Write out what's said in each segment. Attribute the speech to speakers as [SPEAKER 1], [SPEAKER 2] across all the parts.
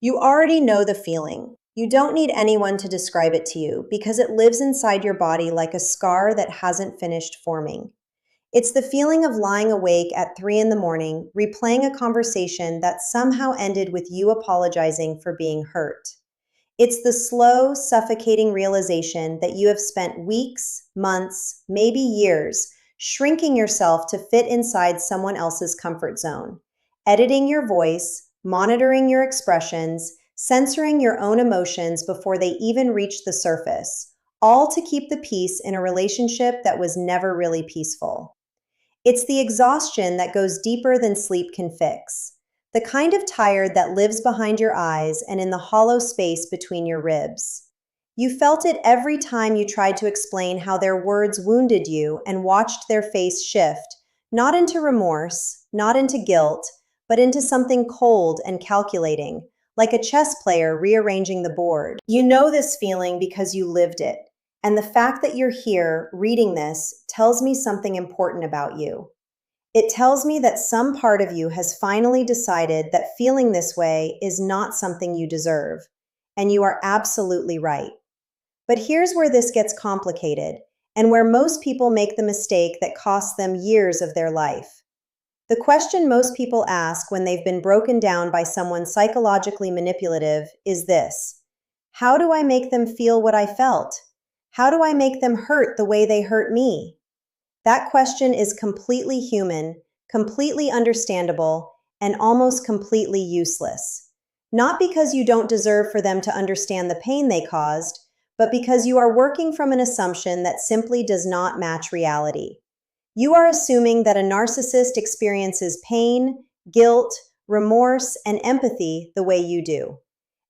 [SPEAKER 1] You already know the feeling. You don't need anyone to describe it to you because it lives inside your body like a scar that hasn't finished forming. It's the feeling of lying awake at 3 in the morning, replaying a conversation that somehow ended with you apologizing for being hurt. It's the slow, suffocating realization that you have spent weeks, months, maybe years shrinking yourself to fit inside someone else's comfort zone, editing your voice, monitoring your expressions, censoring your own emotions before they even reach the surface, all to keep the peace in a relationship that was never really peaceful. It's the exhaustion that goes deeper than sleep can fix. The kind of tired that lives behind your eyes and in the hollow space between your ribs. You felt it every time you tried to explain how their words wounded you and watched their face shift, not into remorse, not into guilt, but into something cold and calculating, like a chess player rearranging the board. You know this feeling because you lived it. And the fact that you're here reading this tells me something important about you. It tells me that some part of you has finally decided that feeling this way is not something you deserve. And you are absolutely right. But here's where this gets complicated, and where most people make the mistake that costs them years of their life. The question most people ask when they've been broken down by someone psychologically manipulative is this: how do I make them feel what I felt? How do I make them hurt the way they hurt me? That question is completely human, completely understandable, and almost completely useless. Not because you don't deserve for them to understand the pain they caused, but because you are working from an assumption that simply does not match reality. You are assuming that a narcissist experiences pain, guilt, remorse, and empathy the way you do.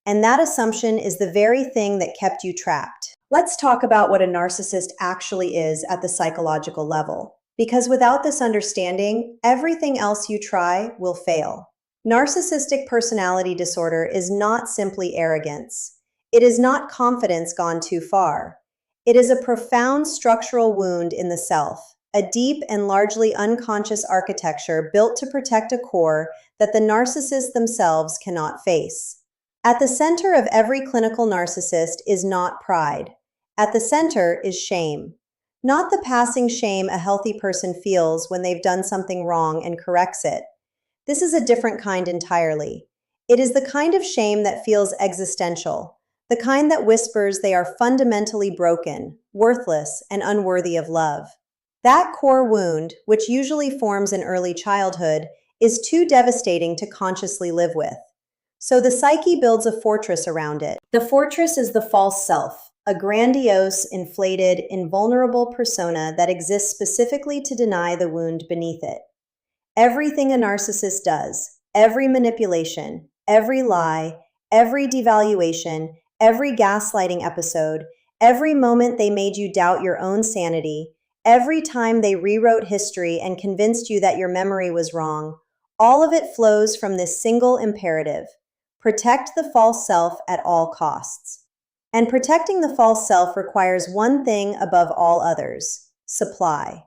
[SPEAKER 1] And that assumption is the very thing that kept you trapped. Let's talk about what a narcissist actually is at the psychological level. Because without this understanding, everything else you try will fail. Narcissistic personality disorder is not simply arrogance. It is not confidence gone too far. It is a profound structural wound in the self, a deep and largely unconscious architecture built to protect a core that the narcissists themselves cannot face. At the center of every clinical narcissist is not pride. At the center is shame. Not the passing shame a healthy person feels when they've done something wrong and corrects it. This is a different kind entirely. It is the kind of shame that feels existential, the kind that whispers they are fundamentally broken, worthless, and unworthy of love. That core wound, which usually forms in early childhood, is too devastating to consciously live with. So the psyche builds a fortress around it. The fortress is the false self, a grandiose, inflated, invulnerable persona that exists specifically to deny the wound beneath it. Everything a narcissist does, every manipulation, every lie, every devaluation, every gaslighting episode, every moment they made you doubt your own sanity, every time they rewrote history and convinced you that your memory was wrong, all of it flows from this single imperative: protect the false self at all costs. And protecting the false self requires one thing above all others: supply.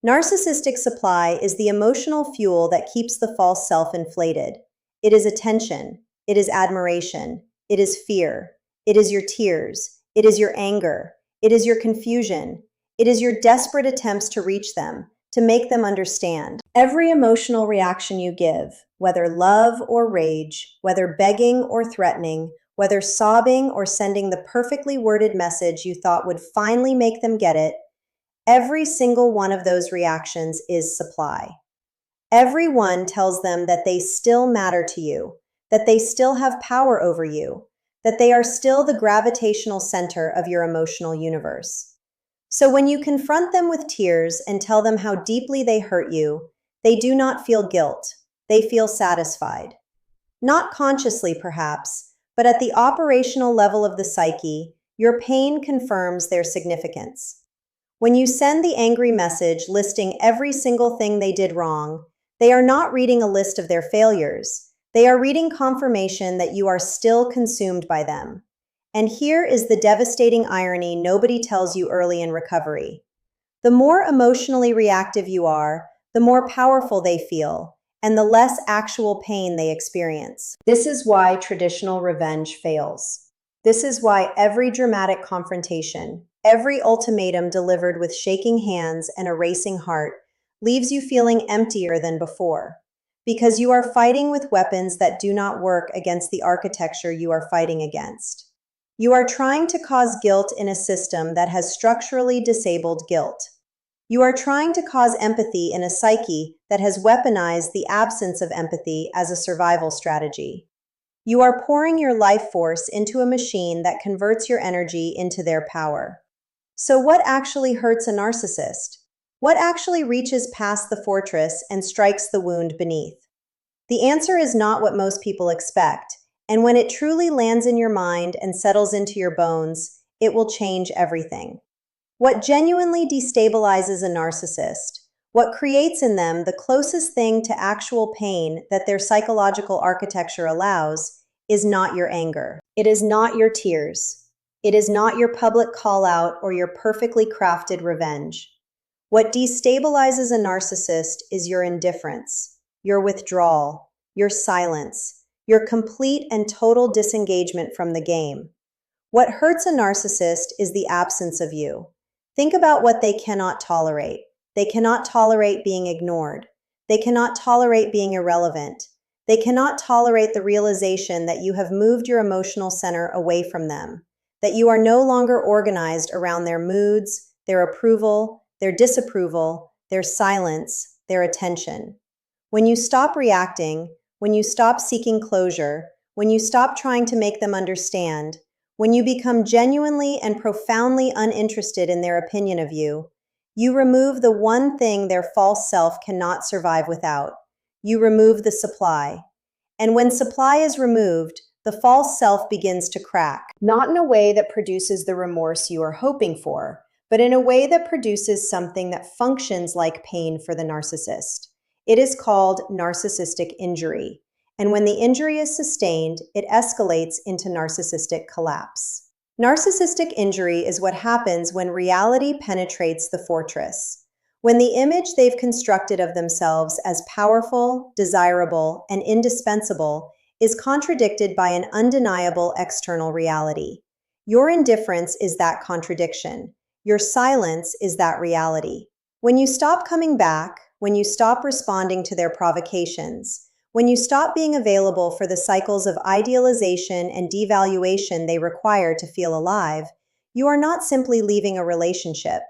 [SPEAKER 1] Narcissistic supply is the emotional fuel that keeps the false self inflated. It is attention. It is admiration. It is fear. It is your tears. It is your anger. It is your confusion. It is your desperate attempts to reach them, to make them understand. Every emotional reaction you give, whether love or rage, whether begging or threatening, whether sobbing or sending the perfectly worded message you thought would finally make them get it, every single one of those reactions is supply. Every one tells them that they still matter to you, that they still have power over you, that they are still the gravitational center of your emotional universe. So when you confront them with tears and tell them how deeply they hurt you, they do not feel guilt. They feel satisfied. Not consciously, perhaps, but at the operational level of the psyche, your pain confirms their significance. When you send the angry message listing every single thing they did wrong, they are not reading a list of their failures. They are reading confirmation that you are still consumed by them. And here is the devastating irony nobody tells you early in recovery. The more emotionally reactive you are, the more powerful they feel, and the less actual pain they experience. This is why traditional revenge fails. This is why every dramatic confrontation, every ultimatum delivered with shaking hands and a racing heart, leaves you feeling emptier than before. Because you are fighting with weapons that do not work against the architecture you are fighting against. You are trying to cause guilt in a system that has structurally disabled guilt. You are trying to cause empathy in a psyche that has weaponized the absence of empathy as a survival strategy. You are pouring your life force into a machine that converts your energy into their power. So what actually hurts a narcissist? What actually reaches past the fortress and strikes the wound beneath? The answer is not what most people expect, and when it truly lands in your mind and settles into your bones, it will change everything. What genuinely destabilizes a narcissist, what creates in them the closest thing to actual pain that their psychological architecture allows, is not your anger. It is not your tears. It is not your public call-out or your perfectly crafted revenge. What destabilizes a narcissist is your indifference, your withdrawal, your silence, your complete and total disengagement from the game. What hurts a narcissist is the absence of you. Think about what they cannot tolerate. They cannot tolerate being ignored. They cannot tolerate being irrelevant. They cannot tolerate the realization that you have moved your emotional center away from them, that you are no longer organized around their moods, their approval, their disapproval, their silence, their attention. When you stop reacting, when you stop seeking closure, when you stop trying to make them understand, when you become genuinely and profoundly uninterested in their opinion of you, you remove the one thing their false self cannot survive without. You remove the supply. And when supply is removed, the false self begins to crack, not in a way that produces the remorse you are hoping for, but in a way that produces something that functions like pain for the narcissist. It is called narcissistic injury. And when the injury is sustained, it escalates into narcissistic collapse. Narcissistic injury is what happens when reality penetrates the fortress. When the image they've constructed of themselves as powerful, desirable, and indispensable is contradicted by an undeniable external reality. Your indifference is that contradiction. Your silence is that reality. When you stop coming back, when you stop responding to their provocations, when you stop being available for the cycles of idealization and devaluation they require to feel alive, you are not simply leaving a relationship.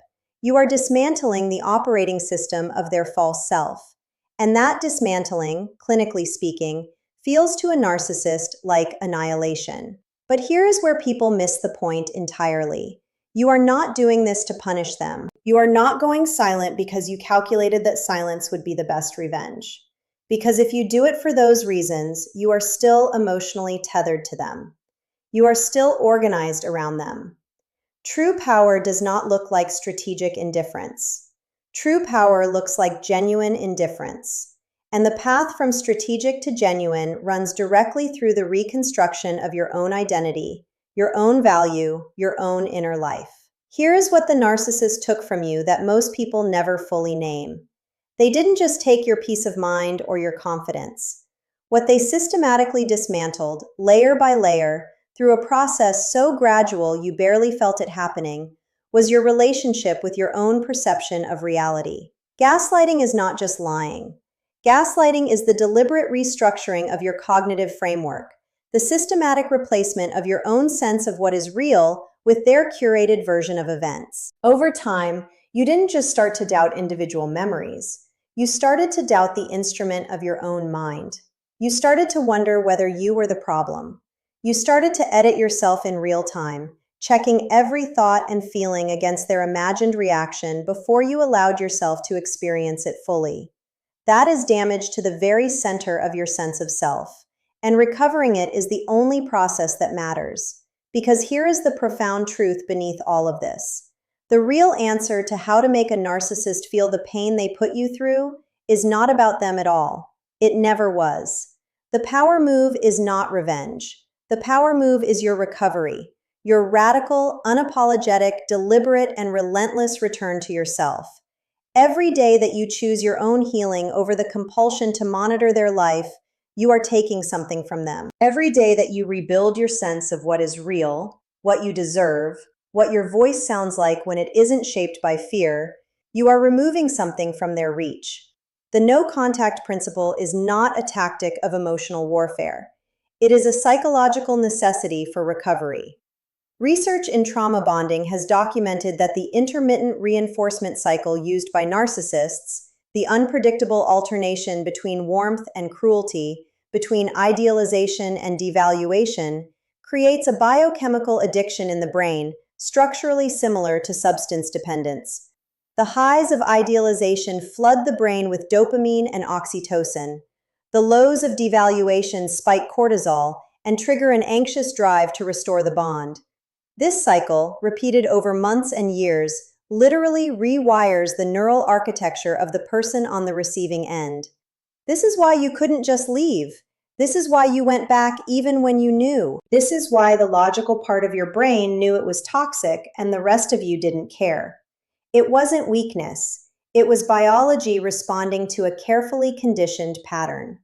[SPEAKER 1] You are dismantling the operating system of their false self. And that dismantling, clinically speaking, feels to a narcissist like annihilation. But here is where people miss the point entirely. You are not doing this to punish them. You are not going silent because you calculated that silence would be the best revenge. Because if you do it for those reasons, you are still emotionally tethered to them. You are still organized around them. True power does not look like strategic indifference. True power looks like genuine indifference. And the path from strategic to genuine runs directly through the reconstruction of your own identity, your own value, your own inner life. Here is what the narcissist took from you that most people never fully name. They didn't just take your peace of mind or your confidence. What they systematically dismantled, layer by layer, through a process so gradual you barely felt it happening, was your relationship with your own perception of reality. Gaslighting is not just lying. Gaslighting is the deliberate restructuring of your cognitive framework, the systematic replacement of your own sense of what is real with their curated version of events. Over time, you didn't just start to doubt individual memories. You started to doubt the instrument of your own mind. You started to wonder whether you were the problem. You started to edit yourself in real time, checking every thought and feeling against their imagined reaction before you allowed yourself to experience it fully. That is damage to the very center of your sense of self, and recovering it is the only process that matters. Because here is the profound truth beneath all of this. The real answer to how to make a narcissist feel the pain they put you through is not about them at all. It never was. The power move is not revenge. The power move is your recovery, your radical, unapologetic, deliberate, and relentless return to yourself. Every day that you choose your own healing over the compulsion to monitor their life, you are taking something from them. Every day that you rebuild your sense of what is real, what you deserve, what your voice sounds like when it isn't shaped by fear, you are removing something from their reach. The no contact principle is not a tactic of emotional warfare. It is a psychological necessity for recovery. Research in trauma bonding has documented that the intermittent reinforcement cycle used by narcissists, the unpredictable alternation between warmth and cruelty, between idealization and devaluation, creates a biochemical addiction in the brain structurally similar to substance dependence. The highs of idealization flood the brain with dopamine and oxytocin. The lows of devaluation spike cortisol and trigger an anxious drive to restore the bond. This cycle, repeated over months and years, literally rewires the neural architecture of the person on the receiving end. This is why you couldn't just leave. This is why you went back even when you knew. This is why the logical part of your brain knew it was toxic and the rest of you didn't care. It wasn't weakness. It was biology responding to a carefully conditioned pattern.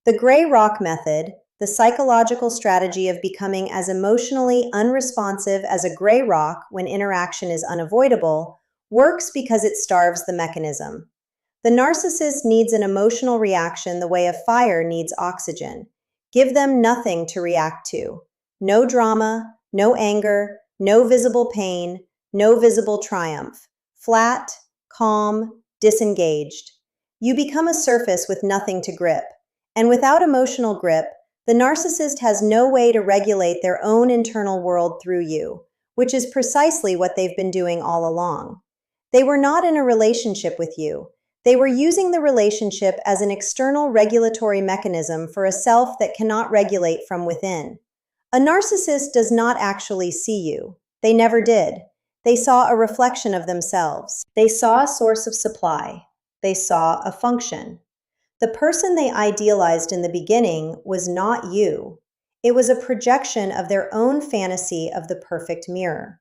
[SPEAKER 1] The gray rock method, the psychological strategy of becoming as emotionally unresponsive as a gray rock when interaction is unavoidable, works because it starves the mechanism. The narcissist needs an emotional reaction the way a fire needs oxygen. Give them nothing to react to. No drama, no anger, no visible pain, no visible triumph. Flat, calm, disengaged. You become a surface with nothing to grip. And without emotional grip, the narcissist has no way to regulate their own internal world through you, which is precisely what they've been doing all along. They were not in a relationship with you. They were using the relationship as an external regulatory mechanism for a self that cannot regulate from within. A narcissist does not actually see you. They never did. They saw a reflection of themselves. They saw a source of supply. They saw a function. The person they idealized in the beginning was not you. It was a projection of their own fantasy of the perfect mirror.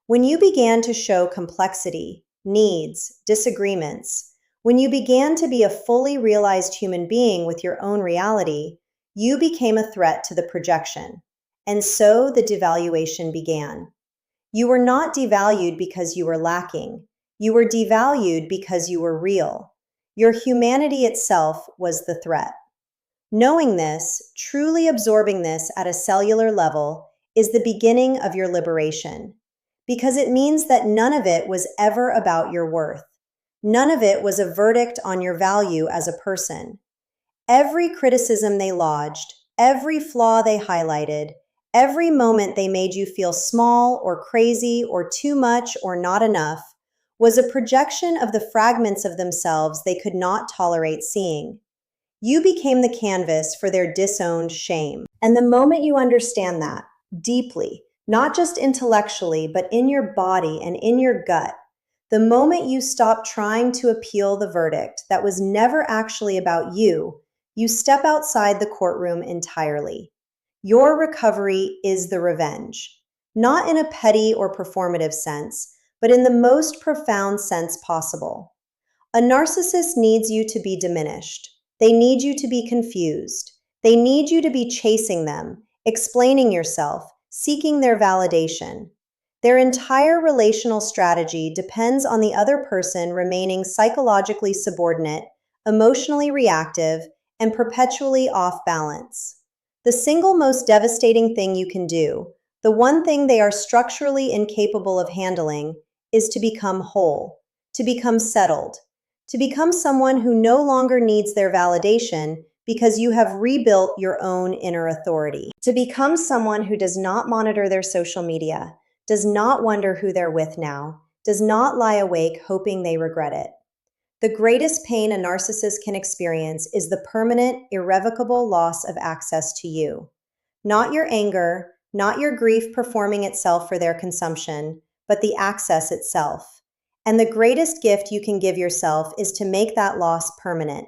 [SPEAKER 1] When you began to show complexity, needs, disagreements, when you began to be a fully realized human being with your own reality, you became a threat to the projection. And so the devaluation began. You were not devalued because you were lacking. You were devalued because you were real. Your humanity itself was the threat. Knowing this, truly absorbing this at a cellular level, is the beginning of your liberation, because it means that none of it was ever about your worth. None of it was a verdict on your value as a person. Every criticism they lodged, every flaw they highlighted, every moment they made you feel small or crazy or too much or not enough, was a projection of the fragments of themselves they could not tolerate seeing. You became the canvas for their disowned shame. And the moment you understand that, deeply, not just intellectually, but in your body and in your gut, the moment you stop trying to appeal the verdict that was never actually about you, you step outside the courtroom entirely. Your recovery is the revenge, not in a petty or performative sense, but in the most profound sense possible. A narcissist needs you to be diminished. They need you to be confused. They need you to be chasing them, explaining yourself, seeking their validation. Their entire relational strategy depends on the other person remaining psychologically subordinate, emotionally reactive, and perpetually off balance. The single most devastating thing you can do, the one thing they are structurally incapable of handling, is to become whole, to become settled, to become someone who no longer needs their validation because you have rebuilt your own inner authority, to become someone who does not monitor their social media, does not wonder who they're with now, does not lie awake hoping they regret it. The greatest pain a narcissist can experience is the permanent, irrevocable loss of access to you. Not your anger, not your grief performing itself for their consumption, but the access itself. And the greatest gift you can give yourself is to make that loss permanent,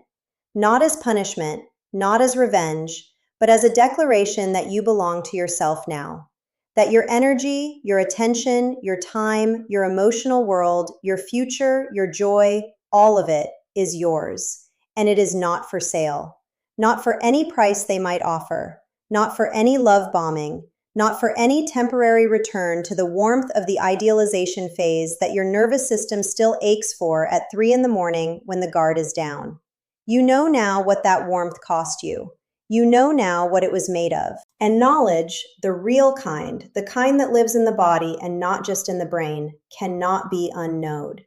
[SPEAKER 1] not as punishment, not as revenge, but as a declaration that you belong to yourself now. That your energy, your attention, your time, your emotional world, your future, your joy, all of it, is yours, and it is not for sale. Not for any price they might offer, not for any love bombing, not for any temporary return to the warmth of the idealization phase that your nervous system still aches for at 3 in the morning when the guard is down. You know now what that warmth cost you. You know now what it was made of. And knowledge, the real kind, the kind that lives in the body and not just in the brain, cannot be unknowed.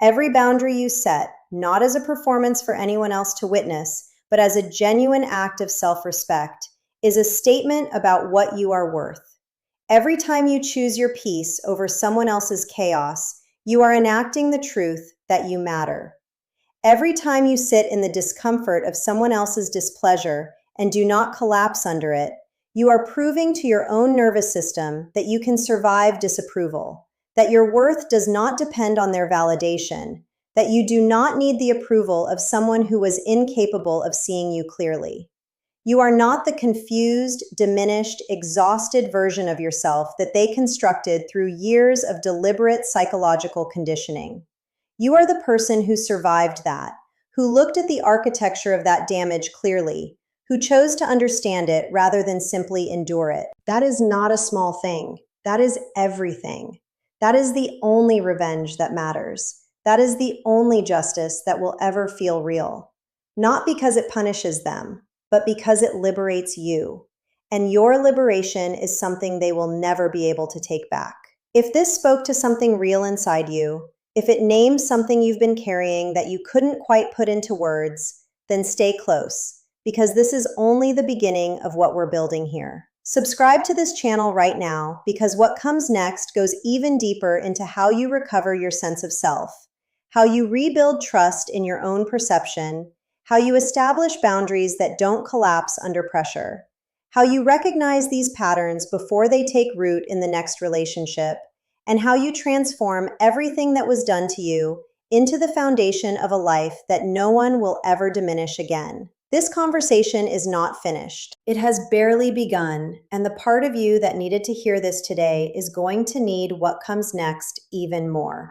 [SPEAKER 1] Every boundary you set, not as a performance for anyone else to witness, but as a genuine act of self-respect, is a statement about what you are worth. Every time you choose your peace over someone else's chaos, you are enacting the truth that you matter. Every time you sit in the discomfort of someone else's displeasure and do not collapse under it, you are proving to your own nervous system that you can survive disapproval, that your worth does not depend on their validation, that you do not need the approval of someone who was incapable of seeing you clearly. You are not the confused, diminished, exhausted version of yourself that they constructed through years of deliberate psychological conditioning. You are the person who survived that, who looked at the architecture of that damage clearly, who chose to understand it rather than simply endure it. That is not a small thing. That is everything. That is the only revenge that matters. That is the only justice that will ever feel real. Not because it punishes them, but because it liberates you. And your liberation is something they will never be able to take back. If this spoke to something real inside you, if it named something you've been carrying that you couldn't quite put into words, then stay close, because this is only the beginning of what we're building here. Subscribe to this channel right now, because what comes next goes even deeper into how you recover your sense of self, how you rebuild trust in your own perception, how you establish boundaries that don't collapse under pressure, how you recognize these patterns before they take root in the next relationship, and how you transform everything that was done to you into the foundation of a life that no one will ever diminish again. This conversation is not finished. It has barely begun, and the part of you that needed to hear this today is going to need what comes next even more.